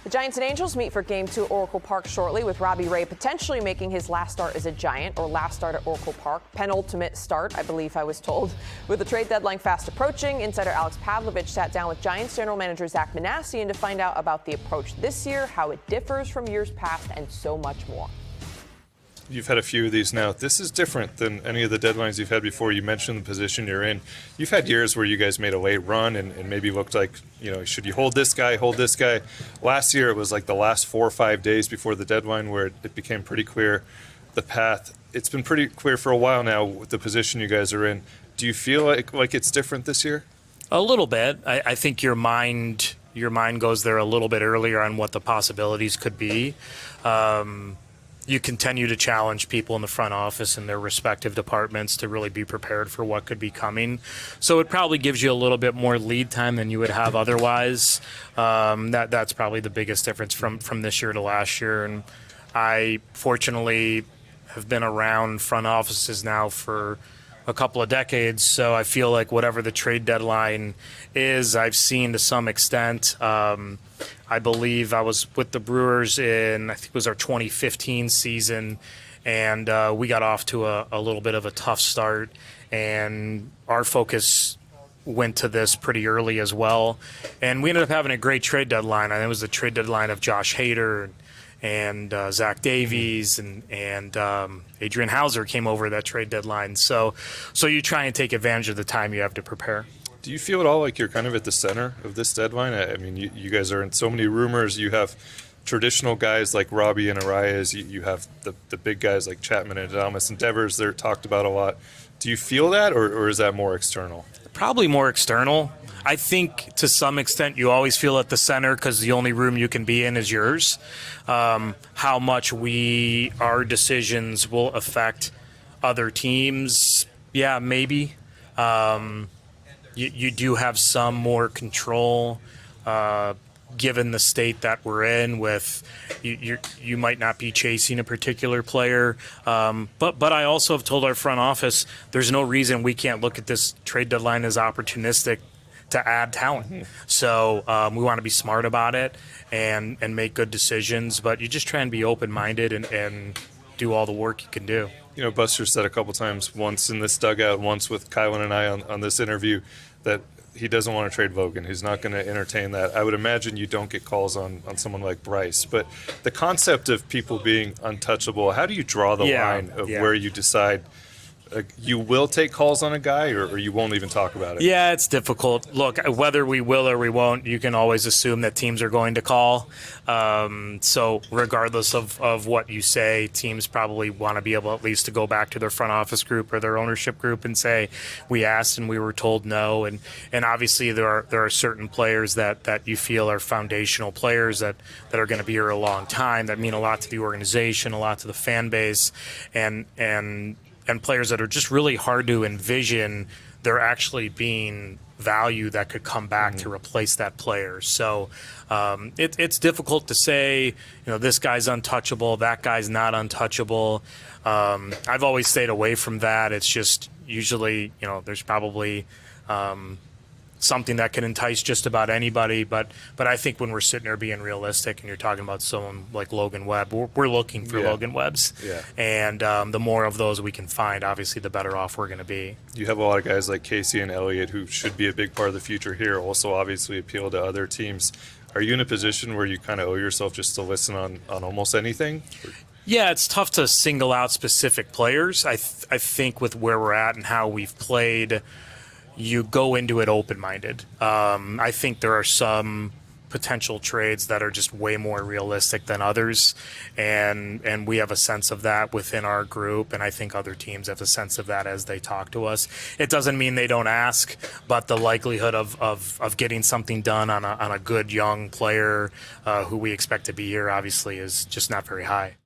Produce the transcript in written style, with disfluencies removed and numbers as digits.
The Giants and Angels meet for Game 2 at Oracle Park shortly, with Robbie Ray potentially making his last start as a Giant, or last start at Oracle Park. Penultimate start, I believe I was told. With the trade deadline fast approaching, insider Alex Pavlovic sat down with Giants general manager Zack Minasian to find out about the approach this year, how it differs from years past, and so much more. You've had a few of these now. This is different than any of the deadlines you've had before. You mentioned the position you're in. You've had years where you guys made a late run and maybe looked like, should you hold this guy, hold this guy? Last year, it was like the last 4 or 5 days before the deadline where it became pretty clear the path. It's been pretty clear for a while now with the position you guys are in. Do you feel like it's different this year? A little bit. I think your mind goes there a little bit earlier on what the possibilities could be. You continue to challenge people in the front office and their respective departments to really be prepared for what could be coming. So it probably gives you a little bit more lead time than you would have otherwise. That's probably the biggest difference from this year to last year. And I fortunately have been around front offices now for a couple of decades, so I feel like whatever the trade deadline is, I've seen to some extent. I believe I was with the Brewers in, I think it was our 2015 season, and we got off to a little bit of a tough start, and our focus went to this pretty early as well. And we ended up having a great trade deadline. I think it was the trade deadline of Josh Hader and Zach Davies and Adrian Hauser came over that trade deadline. So you try and take advantage of the time you have to prepare. Do you feel at all like you're kind of at the center of this deadline? I mean, you guys are in so many rumors. You have traditional guys like Robbie and Arias. You have the big guys like Chapman and Adames and Devers. They're talked about a lot. Do you feel that, or is that more external? Probably more external. I think to some extent you always feel at the center because the only room you can be in is yours. How much our decisions will affect other teams, yeah, maybe. You do have some more control given the state that we're in with you might not be chasing a particular player. But I also have told our front office there's no reason we can't look at this trade deadline as opportunistic to add talent. So we want to be smart about it and make good decisions, but you just try and be open-minded and do all the work you can do. Buster said a couple times, once in this dugout, once with Kylan and I on this interview, that he doesn't want to trade Vogan. He's not going to entertain that. I would imagine you don't get calls on someone like Bryce. But the concept of people being untouchable, how do you draw the line of where you decide you will take calls on a guy or you won't even talk about it? Yeah, it's difficult. Look, whether we will or we won't, you can always assume that teams are going to call. So regardless of what you say, teams probably want to be able at least to go back to their front office group or their ownership group and say, we asked and we were told no. And obviously there are certain players that you feel are foundational players that are going to be here a long time, that mean a lot to the organization, a lot to the fan base, and players that are just really hard to envision there actually being value that could come back to replace that player. So it's difficult to say, this guy's untouchable, that guy's not untouchable. I've always stayed away from that. It's just usually, there's probably something that can entice just about anybody, but I think when we're sitting there being realistic and you're talking about someone like Logan Webb, we're looking for Logan Webbs, and the more of those we can find, obviously the better off we're going to be. You have a lot of guys like Casey and Elliott who should be a big part of the future here, also obviously appeal to other teams. Are you in a position where you kind of owe yourself just to listen on almost anything? Yeah, it's tough to single out specific players. I think with where we're at and how we've played, you go into it open-minded. I think there are some potential trades that are just way more realistic than others, and we have a sense of that within our group, and I think other teams have a sense of that as they talk to us. It doesn't mean they don't ask, but the likelihood of getting something done on a good young player who we expect to be here obviously is just not very high.